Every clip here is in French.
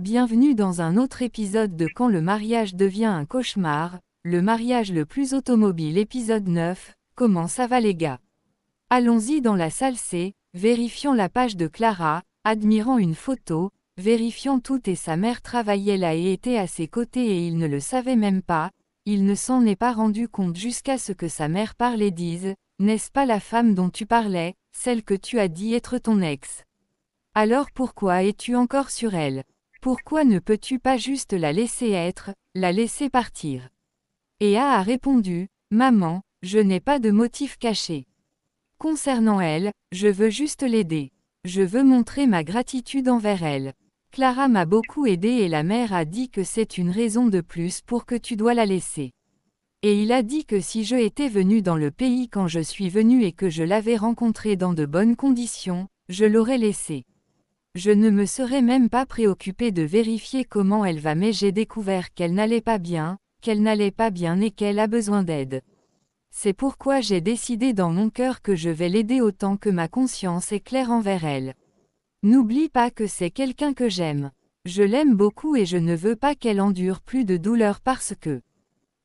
Bienvenue dans un autre épisode de Quand le mariage devient un cauchemar, le mariage le plus automobile épisode 9, comment ça va les gars? Allons-y dans la salle C, vérifiant la page de Clara, admirant une photo, vérifiant tout et sa mère travaillait là et était à ses côtés et il ne le savait même pas, il ne s'en est pas rendu compte jusqu'à ce que sa mère parle et dise, n'est-ce pas la femme dont tu parlais, celle que tu as dit être ton ex? Alors pourquoi es-tu encore sur elle? Pourquoi ne peux-tu pas juste la laisser être, la laisser partir? Et a répondu, maman, je n'ai pas de motif caché. Concernant elle, je veux juste l'aider. Je veux montrer ma gratitude envers elle. Clara m'a beaucoup aidé et la mère a dit que c'est une raison de plus pour que tu dois la laisser. Et il a dit que si je étais venu dans le pays quand je suis venu et que je l'avais rencontrée dans de bonnes conditions, je l'aurais laissée. Je ne me serais même pas préoccupé de vérifier comment elle va mais j'ai découvert qu'elle n'allait pas bien et qu'elle a besoin d'aide. C'est pourquoi j'ai décidé dans mon cœur que je vais l'aider autant que ma conscience est claire envers elle. N'oublie pas que c'est quelqu'un que j'aime. Je l'aime beaucoup et je ne veux pas qu'elle endure plus de douleur parce que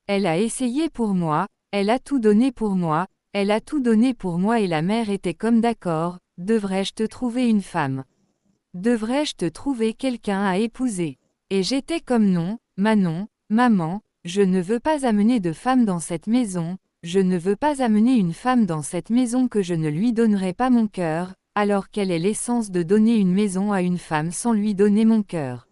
elle a essayé pour moi, elle a tout donné pour moi, elle a tout donné pour moi et la mère était comme d'accord, devrais-je te trouver une femme? Devrais-je te trouver quelqu'un à épouser? Et j'étais comme non, maman, je ne veux pas amener de femme dans cette maison, je ne veux pas amener une femme dans cette maison que je ne lui donnerai pas mon cœur, alors quelle est l'essence de donner une maison à une femme sans lui donner mon cœur?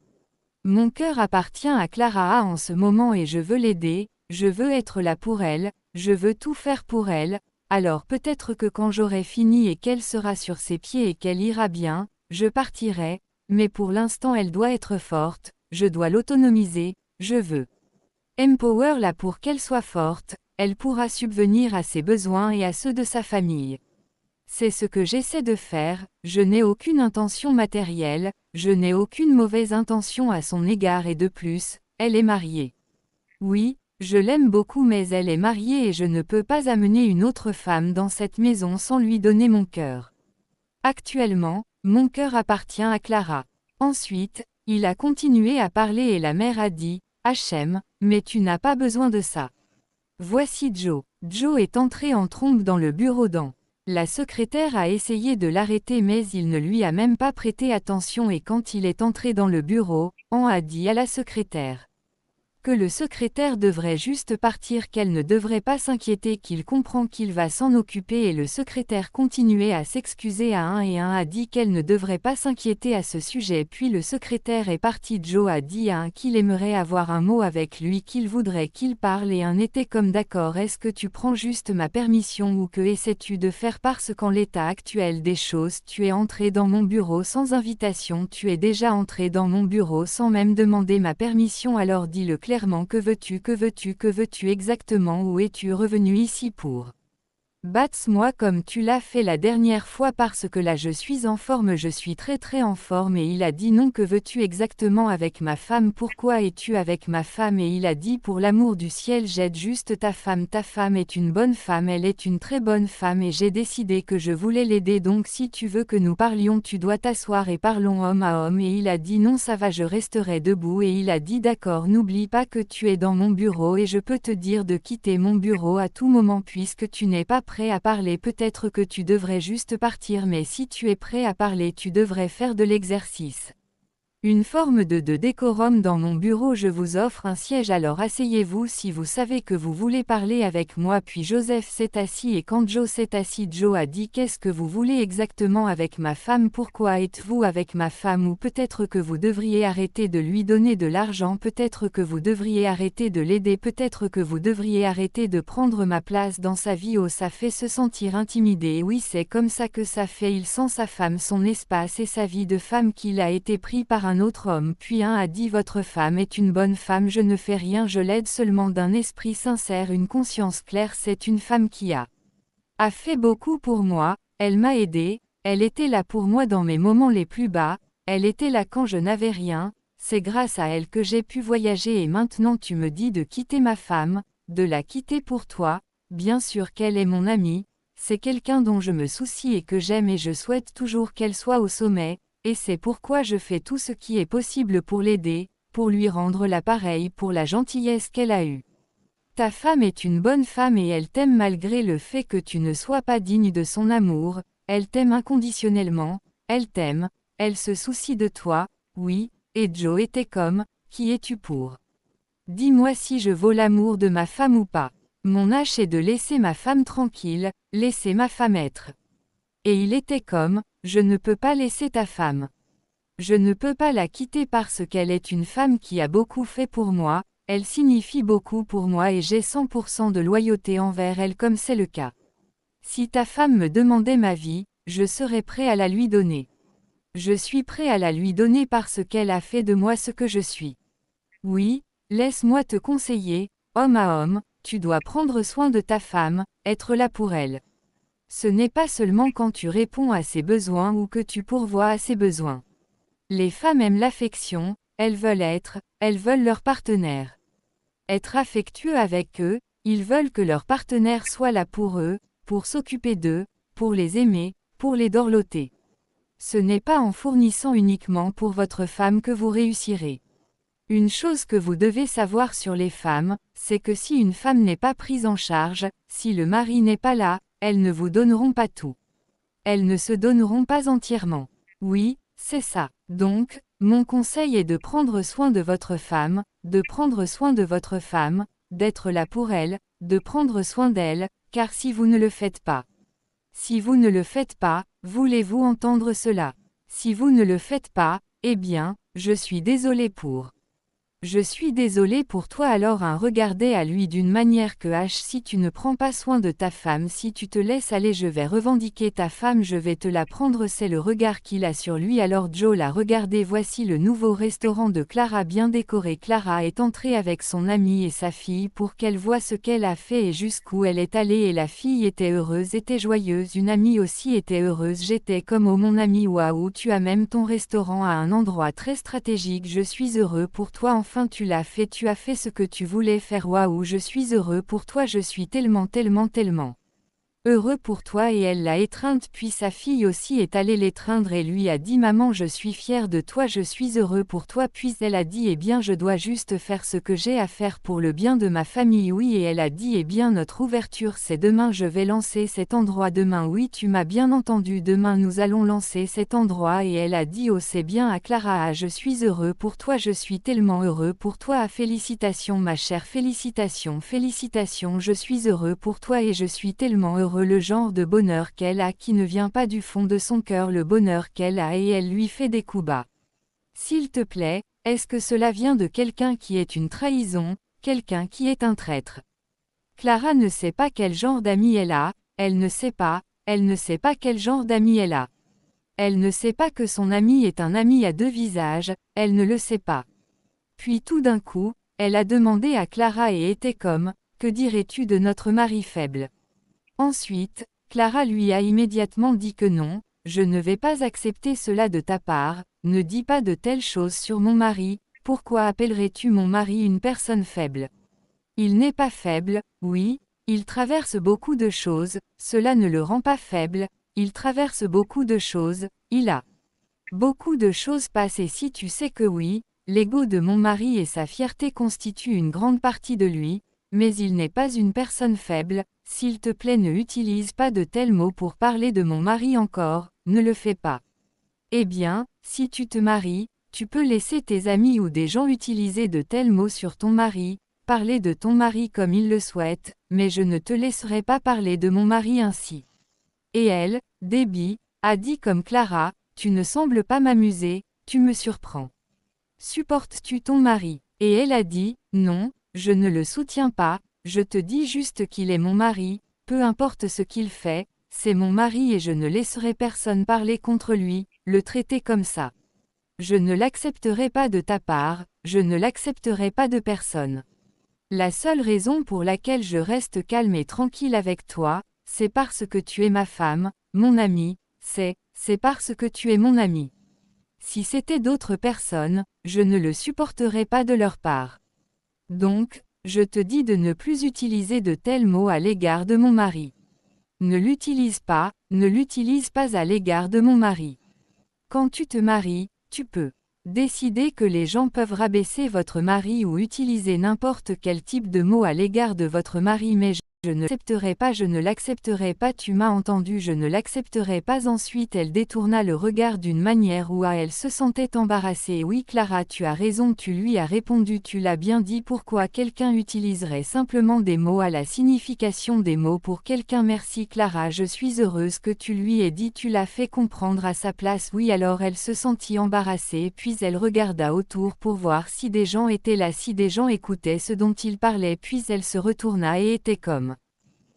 Mon cœur appartient à Clara en ce moment et je veux l'aider, je veux être là pour elle, je veux tout faire pour elle, alors peut-être que quand j'aurai fini et qu'elle sera sur ses pieds et qu'elle ira bien, je partirai, mais pour l'instant elle doit être forte, je dois l'autonomiser, je veux empower la pour qu'elle soit forte, elle pourra subvenir à ses besoins et à ceux de sa famille. C'est ce que j'essaie de faire, je n'ai aucune intention matérielle, je n'ai aucune mauvaise intention à son égard et de plus, elle est mariée. Oui, je l'aime beaucoup mais elle est mariée et je ne peux pas amener une autre femme dans cette maison sans lui donner mon cœur. Actuellement, mon cœur appartient à Clara. Ensuite, il a continué à parler et la mère a dit, Hachem, mais tu n'as pas besoin de ça. Voici Joe. Joe est entré en trombe dans le bureau d'An. La secrétaire a essayé de l'arrêter mais il ne lui a même pas prêté attention et quand il est entré dans le bureau, An a dit à la secrétaire que le secrétaire devrait juste partir, qu'elle ne devrait pas s'inquiéter, qu'il comprend qu'il va s'en occuper et le secrétaire continuait à s'excuser à un et un a dit qu'elle ne devrait pas s'inquiéter à ce sujet puis le secrétaire est parti. Joe a dit à un qu'il aimerait avoir un mot avec lui, qu'il voudrait qu'il parle et un était comme d'accord, est-ce que tu prends juste ma permission ou que essaies-tu de faire parce qu'en l'état actuel des choses tu es entré dans mon bureau sans invitation, tu es déjà entré dans mon bureau sans même demander ma permission, alors dis-le clairement, que veux-tu exactement, où es-tu revenu ici pour? Bats-moi comme tu l'as fait la dernière fois parce que là je suis en forme, je suis très en forme et il a dit non, que veux-tu exactement avec ma femme, pourquoi es-tu avec ma femme et il a dit pour l'amour du ciel j'aide juste ta femme est une bonne femme, elle est une très bonne femme et j'ai décidé que je voulais l'aider donc si tu veux que nous parlions tu dois t'asseoir et parlons homme à homme et il a dit non ça va je resterai debout et il a dit d'accord n'oublie pas que tu es dans mon bureau et je peux te dire de quitter mon bureau à tout moment puisque tu n'es pas prêt à parler, peut-être que tu devrais juste partir mais si tu es prêt à parler tu devrais faire de l'exercice. Une forme de décorum dans mon bureau, je vous offre un siège alors asseyez-vous si vous savez que vous voulez parler avec moi. Puis Joseph s'est assis et quand Joe s'est assis, Joe a dit qu'est-ce que vous voulez exactement avec ma femme, pourquoi êtes-vous avec ma femme, ou peut-être que vous devriez arrêter de lui donner de l'argent, peut-être que vous devriez arrêter de l'aider, peut-être que vous devriez arrêter de prendre ma place dans sa vie. Oh ça fait se sentir intimidé, oui c'est comme ça que ça fait, il sent sa femme, son espace et sa vie de femme qu'il a été pris par un autre homme. Puis un a dit votre femme est une bonne femme, je ne fais rien, je l'aide seulement d'un esprit sincère, une conscience claire, c'est une femme qui a fait beaucoup pour moi, elle m'a aidé, elle était là pour moi dans mes moments les plus bas, elle était là quand je n'avais rien, c'est grâce à elle que j'ai pu voyager et maintenant tu me dis de quitter ma femme, de la quitter pour toi, bien sûr qu'elle est mon amie, c'est quelqu'un dont je me soucie et que j'aime et je souhaite toujours qu'elle soit au sommet. et c'est pourquoi je fais tout ce qui est possible pour l'aider, pour lui rendre l'appareil pour la gentillesse qu'elle a eue. Ta femme est une bonne femme et elle t'aime malgré le fait que tu ne sois pas digne de son amour, elle t'aime inconditionnellement, elle t'aime, elle se soucie de toi, oui, et Joe était comme, qui es-tu pour? Dis-moi si je vaux l'amour de ma femme ou pas. Mon âge est de laisser ma femme tranquille, laisser ma femme être. Et il était comme, je ne peux pas laisser ta femme. Je ne peux pas la quitter parce qu'elle est une femme qui a beaucoup fait pour moi, elle signifie beaucoup pour moi et j'ai 100% de loyauté envers elle comme c'est le cas. Si ta femme me demandait ma vie, je serais prêt à la lui donner. Je suis prêt à la lui donner parce qu'elle a fait de moi ce que je suis. Oui, laisse-moi te conseiller, homme à homme, tu dois prendre soin de ta femme, être là pour elle. Ce n'est pas seulement quand tu réponds à ses besoins ou que tu pourvois à ses besoins. Les femmes aiment l'affection, elles veulent leur partenaire. Être affectueux avec eux, ils veulent que leur partenaire soit là pour eux, pour s'occuper d'eux, pour les aimer, pour les dorloter. Ce n'est pas en fournissant uniquement pour votre femme que vous réussirez. Une chose que vous devez savoir sur les femmes, c'est que si une femme n'est pas prise en charge, si le mari n'est pas là, elles ne vous donneront pas tout. Elles ne se donneront pas entièrement. Oui, c'est ça. Donc, mon conseil est de prendre soin de votre femme, d'être là pour elle, de prendre soin d'elle, car si vous ne le faites pas. Si vous ne le faites pas, voulez-vous entendre cela? Si vous ne le faites pas, eh bien, je suis désolé pour. Je suis désolé pour toi alors regardez à lui d'une manière que si tu ne prends pas soin de ta femme si tu te laisses aller je vais revendiquer ta femme je vais te la prendre c'est le regard qu'il a sur lui alors Joe l'a regardé voici le nouveau restaurant de Clara bien décoré Clara est entrée avec son amie et sa fille pour qu'elle voie ce qu'elle a fait et jusqu'où elle est allée et la fille était heureuse était joyeuse une amie aussi était heureuse j'étais comme oh mon ami waouh tu as même ton restaurant à un endroit très stratégique je suis heureux pour toi enfin tu as fait ce que tu voulais faire waouh je suis heureux pour toi je suis tellement heureux pour toi et elle l'a étreinte puis sa fille aussi est allée l'étreindre et lui a dit maman je suis fière de toi je suis heureux pour toi puis elle a dit eh bien je dois juste faire ce que j'ai à faire pour le bien de ma famille oui et elle a dit eh bien notre ouverture c'est demain je vais lancer cet endroit demain oui tu m'as bien entendu demain nous allons lancer cet endroit et elle a dit oh c'est bien à Clara je suis heureux pour toi je suis tellement heureux pour toi félicitations ma chère félicitations je suis heureux pour toi et je suis tellement heureux le genre de bonheur qu'elle a qui ne vient pas du fond de son cœur le bonheur qu'elle a et elle lui fait des coups bas. S'il te plaît, est-ce que cela vient de quelqu'un qui est une trahison, quelqu'un qui est un traître? Clara ne sait pas quel genre d'ami elle a, elle ne sait pas quel genre d'ami elle a. Elle ne sait pas que son ami est un ami à deux visages, elle ne le sait pas. Puis tout d'un coup, elle a demandé à Clara et était comme, que dirais-tu de notre mari faible? Ensuite, Clara lui a immédiatement dit que non, je ne vais pas accepter cela de ta part, ne dis pas de telles choses sur mon mari, pourquoi appellerais-tu mon mari une personne faible? Il n'est pas faible, oui, il traverse beaucoup de choses, cela ne le rend pas faible, il traverse beaucoup de choses, il a beaucoup de choses passées si tu sais que oui, l'ego de mon mari et sa fierté constituent une grande partie de lui, mais il n'est pas une personne faible, s'il te plaît ne utilise pas de tels mots pour parler de mon mari encore, ne le fais pas. Eh bien, si tu te maries, tu peux laisser tes amis ou des gens utiliser de tels mots sur ton mari, parler de ton mari comme ils le souhaitent, mais je ne te laisserai pas parler de mon mari ainsi. Et elle, Debbie, a dit comme Clara, tu ne sembles pas m'amuser, tu me surprends. Supportes-tu ton mari? Et elle a dit, non, je ne le soutiens pas, je te dis juste qu'il est mon mari, peu importe ce qu'il fait, c'est mon mari et je ne laisserai personne parler contre lui, le traiter comme ça. Je ne l'accepterai pas de ta part, je ne l'accepterai pas de personne. La seule raison pour laquelle je reste calme et tranquille avec toi, c'est parce que tu es ma femme, mon amie, c'est parce que tu es mon ami. Si c'était d'autres personnes, je ne le supporterais pas de leur part. Donc, je te dis de ne plus utiliser de tels mots à l'égard de mon mari. Ne l'utilise pas à l'égard de mon mari. Quand tu te maries, tu peux décider que les gens peuvent rabaisser votre mari ou utiliser n'importe quel type de mot à l'égard de votre mari, mais je ne l'accepterai pas, je ne l'accepterai pas, tu m'as entendu, je ne l'accepterai pas. Ensuite elle détourna le regard d'une manière où elle se sentait embarrassée. Oui Clara, tu as raison, tu lui as répondu, tu l'as bien dit. Pourquoi quelqu'un utiliserait simplement des mots à la signification des mots pour quelqu'un? Merci Clara, je suis heureuse que tu lui aies dit, tu l'as fait comprendre à sa place. Oui, alors elle se sentit embarrassée, puis elle regarda autour pour voir si des gens étaient là, si des gens écoutaient ce dont il parlait, puis elle se retourna et était comme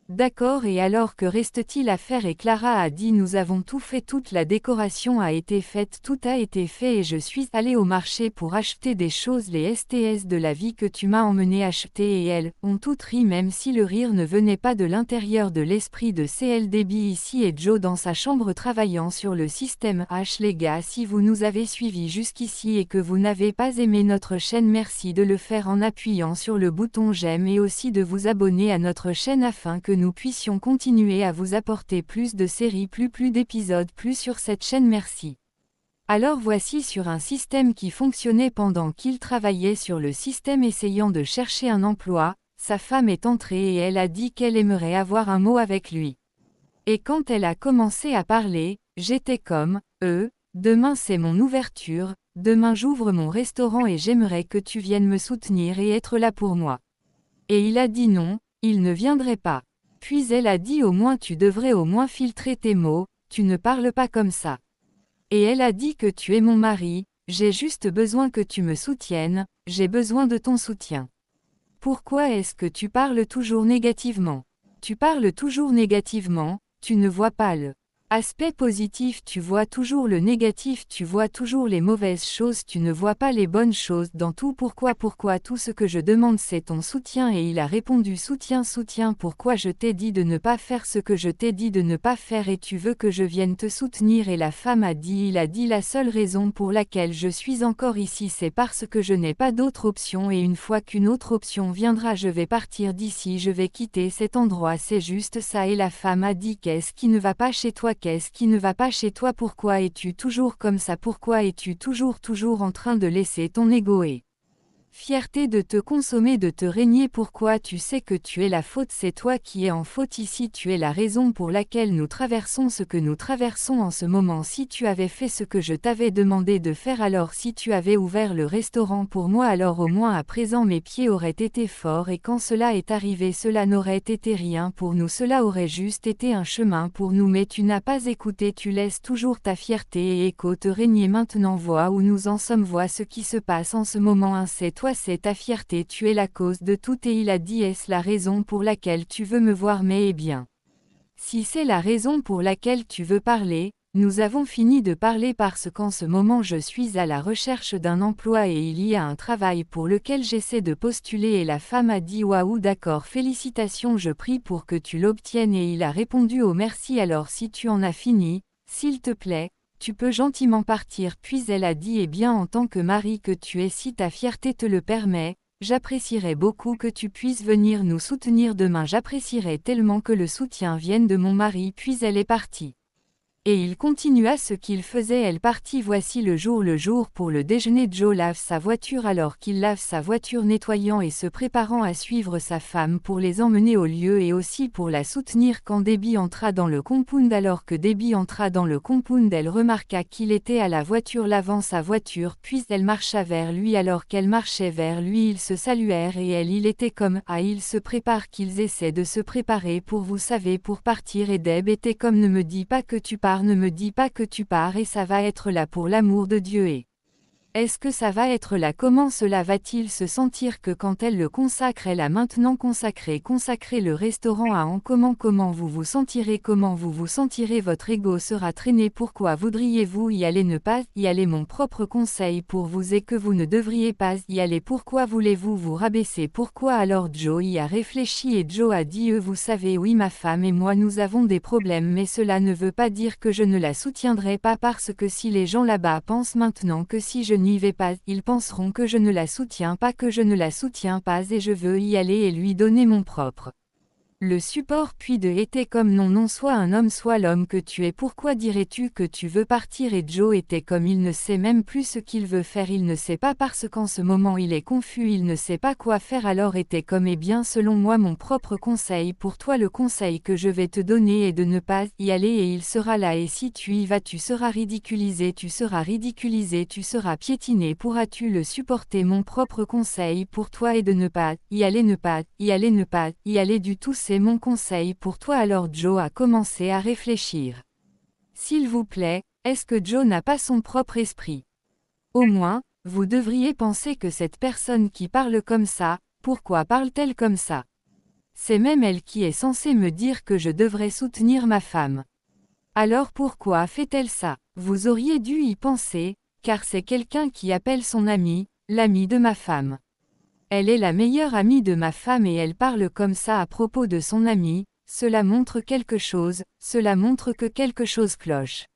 d'accord, et alors que reste-t-il à faire? Et Clara a dit, nous avons tout fait, toute la décoration a été faite, tout a été fait et je suis allée au marché pour acheter des choses, les STS de la vie que tu m'as emmené acheter, et elles ont toutes ri, même si le rire ne venait pas de l'intérieur de l'esprit de CLDB. Ici et Joe dans sa chambre travaillant sur le système H. Les gars, si vous nous avez suivis jusqu'ici et que vous n'avez pas aimé notre chaîne, merci de le faire en appuyant sur le bouton j'aime et aussi de vous abonner à notre chaîne afin que nous puissions continuer à vous apporter plus de séries, plus d'épisodes, plus sur cette chaîne. Merci. Alors voici sur un système qui fonctionnait pendant qu'il travaillait sur le système essayant de chercher un emploi, sa femme est entrée et elle a dit qu'elle aimerait avoir un mot avec lui. Et quand elle a commencé à parler, j'étais comme, demain c'est mon ouverture, demain j'ouvre mon restaurant et j'aimerais que tu viennes me soutenir et être là pour moi. Et il a dit non, il ne viendrait pas. Puis elle a dit, au moins tu devrais au moins filtrer tes mots, tu ne parles pas comme ça. Et elle a dit que tu es mon mari, j'ai juste besoin que tu me soutiennes, j'ai besoin de ton soutien. Pourquoi est-ce que tu parles toujours négativement? Tu parles toujours négativement, tu ne vois pas le aspect positif, tu vois toujours le négatif, tu vois toujours les mauvaises choses, tu ne vois pas les bonnes choses dans tout. Pourquoi tout ce que je demande c'est ton soutien? Et il a répondu, soutien, pourquoi je t'ai dit de ne pas faire ce que je t'ai dit de ne pas faire et tu veux que je vienne te soutenir? Et la femme a dit, il a dit, la seule raison pour laquelle je suis encore ici c'est parce que je n'ai pas d'autre option et une fois qu'une autre option viendra je vais partir d'ici, je vais quitter cet endroit, c'est juste ça. Et la femme a dit, qu'est-ce qui ne va pas chez toi? Qu'est-ce qui ne va pas chez toi? Pourquoi es-tu toujours comme ça? Pourquoi es-tu toujours en train de laisser ton ego et fierté de te consommer, de te régner? Pourquoi? Tu sais que tu es la faute, c'est toi qui es en faute ici, tu es la raison pour laquelle nous traversons ce que nous traversons en ce moment. Si tu avais fait ce que je t'avais demandé de faire, alors si tu avais ouvert le restaurant pour moi, alors au moins à présent mes pieds auraient été forts et quand cela est arrivé cela n'aurait été rien pour nous, cela aurait juste été un chemin pour nous, mais tu n'as pas écouté, tu laisses toujours ta fierté et écho te régner. Maintenant vois où nous en sommes, vois ce qui se passe en ce moment, c'est toi, c'est ta fierté, tu es la cause de tout. Et il a dit, est-ce la raison pour laquelle tu veux me voir? Mais eh bien, si c'est la raison pour laquelle tu veux parler, nous avons fini de parler parce qu'en ce moment je suis à la recherche d'un emploi et il y a un travail pour lequel j'essaie de postuler. Et la femme a dit, waouh, d'accord, félicitations, je prie pour que tu l'obtiennes. Et il a répondu, oh merci, alors si tu en as fini, s'il te plaît, tu peux gentiment partir. Puis elle a dit, eh bien en tant que mari que tu es, si ta fierté te le permet, j'apprécierais beaucoup que tu puisses venir nous soutenir demain, j'apprécierais tellement que le soutien vienne de mon mari. Puis elle est partie. Et il continua ce qu'il faisait, elle partit. Voici le jour pour le déjeuner. Joe lave sa voiture alors qu'il lave sa voiture, nettoyant et se préparant à suivre sa femme pour les emmener au lieu et aussi pour la soutenir. Quand Debbie entra dans le compound, alors que Debbie entra dans le compound, elle remarqua qu'il était à la voiture lavant sa voiture, puis elle marcha vers lui. Alors qu'elle marchait vers lui, ils se saluèrent et il était comme, ah, ils se préparent, qu'ils essaient de se préparer pour, vous savez, pour partir. Et Deb était comme, ne me dis pas que tu pars, ne me dis pas que tu pars, et ça va être là pour l'amour de Dieu. Et est-ce que ça va être là? Comment cela va-t-il se sentir que quand elle le consacre, elle a maintenant consacré le restaurant à en comment vous vous sentirez? Comment vous vous sentirez? Votre ego sera traîné. Pourquoi voudriez-vous y aller? Ne pas y aller. Mon propre conseil pour vous est que vous ne devriez pas y aller. Pourquoi voulez-vous vous rabaisser? Pourquoi? Alors Joe y a réfléchi et Joe a dit, vous savez, oui, ma femme et moi nous avons des problèmes, mais cela ne veut pas dire que je ne la soutiendrai pas, parce que si les gens là-bas pensent maintenant que si je n'y vais pas, ils penseront que je ne la soutiens pas, et je veux y aller et lui donner mon propre Le support puis de était comme non non soit un homme soit l'homme que tu es pourquoi dirais-tu que tu veux partir et Joe était comme il ne sait même plus ce qu'il veut faire il ne sait pas parce qu'en ce moment il est confus il ne sait pas quoi faire alors était comme eh bien selon moi mon propre conseil pour toi le conseil que je vais te donner est de ne pas y aller et il sera là et si tu y vas tu seras ridiculisé tu seras piétiné pourras-tu le supporter mon propre conseil pour toi est de ne pas y aller ne pas y aller du tout c'est mon conseil pour toi alors Joe a commencé à réfléchir. S'il vous plaît, est-ce que Joe n'a pas son propre esprit? Au moins, vous devriez penser que cette personne qui parle comme ça, pourquoi parle-t-elle comme ça? C'est même elle qui est censée me dire que je devrais soutenir ma femme. Alors pourquoi fait-elle ça? Vous auriez dû y penser, car c'est quelqu'un qui appelle son ami, l'ami de ma femme. Elle est la meilleure amie de ma femme et elle parle comme ça à propos de son amie, cela montre quelque chose, cela montre que quelque chose cloche.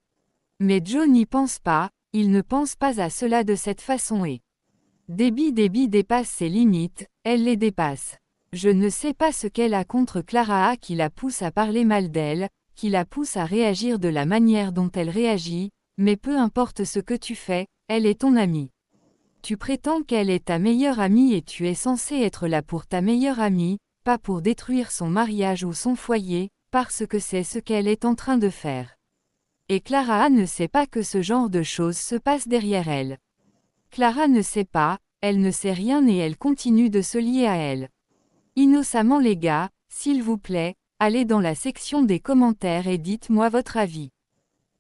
Mais Joe n'y pense pas, il ne pense pas à cela de cette façon et Debbie dépasse ses limites, elle les dépasse. Je ne sais pas ce qu'elle a contre Clara qui la pousse à parler mal d'elle, qui la pousse à réagir de la manière dont elle réagit, mais peu importe ce que tu fais, elle est ton amie. Tu prétends qu'elle est ta meilleure amie et tu es censé être là pour ta meilleure amie, pas pour détruire son mariage ou son foyer, parce que c'est ce qu'elle est en train de faire. Et Clara ne sait pas que ce genre de choses se passe derrière elle. Clara ne sait pas, elle ne sait rien et elle continue de se lier à elle. Innocemment les gars, s'il vous plaît, allez dans la section des commentaires et dites-moi votre avis.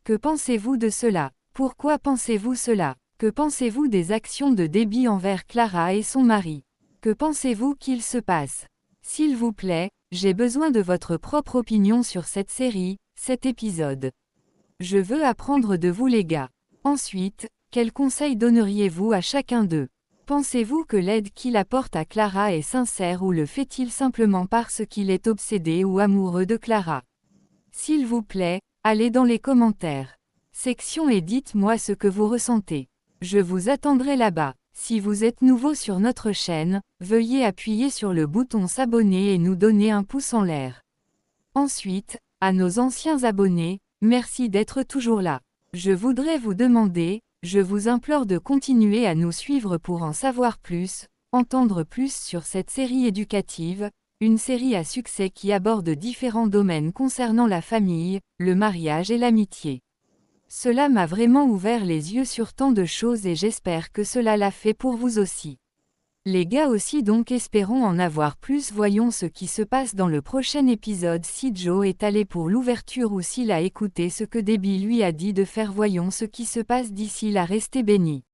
Que pensez-vous de cela? Pourquoi pensez-vous cela? Que pensez-vous des actions de Debbie envers Clara et son mari? Que pensez-vous qu'il se passe? S'il vous plaît, j'ai besoin de votre propre opinion sur cette série, cet épisode. Je veux apprendre de vous les gars. Ensuite, quels conseils donneriez-vous à chacun d'eux? Pensez-vous que l'aide qu'il apporte à Clara est sincère ou le fait-il simplement parce qu'il est obsédé ou amoureux de Clara? S'il vous plaît, allez dans les commentaires. Section et dites-moi ce que vous ressentez. Je vous attendrai là-bas. Si vous êtes nouveau sur notre chaîne, veuillez appuyer sur le bouton s'abonner et nous donner un pouce en l'air. Ensuite, à nos anciens abonnés, merci d'être toujours là. Je voudrais vous demander, je vous implore de continuer à nous suivre pour en savoir plus, entendre plus sur cette série éducative, une série à succès qui aborde différents domaines concernant la famille, le mariage et l'amitié. Cela m'a vraiment ouvert les yeux sur tant de choses et j'espère que cela l'a fait pour vous aussi. Les gars aussi donc espérons en avoir plus voyons ce qui se passe dans le prochain épisode si Joe est allé pour l'ouverture ou s'il a écouté ce que Debbie lui a dit de faire voyons ce qui se passe d'ici là restez bénis.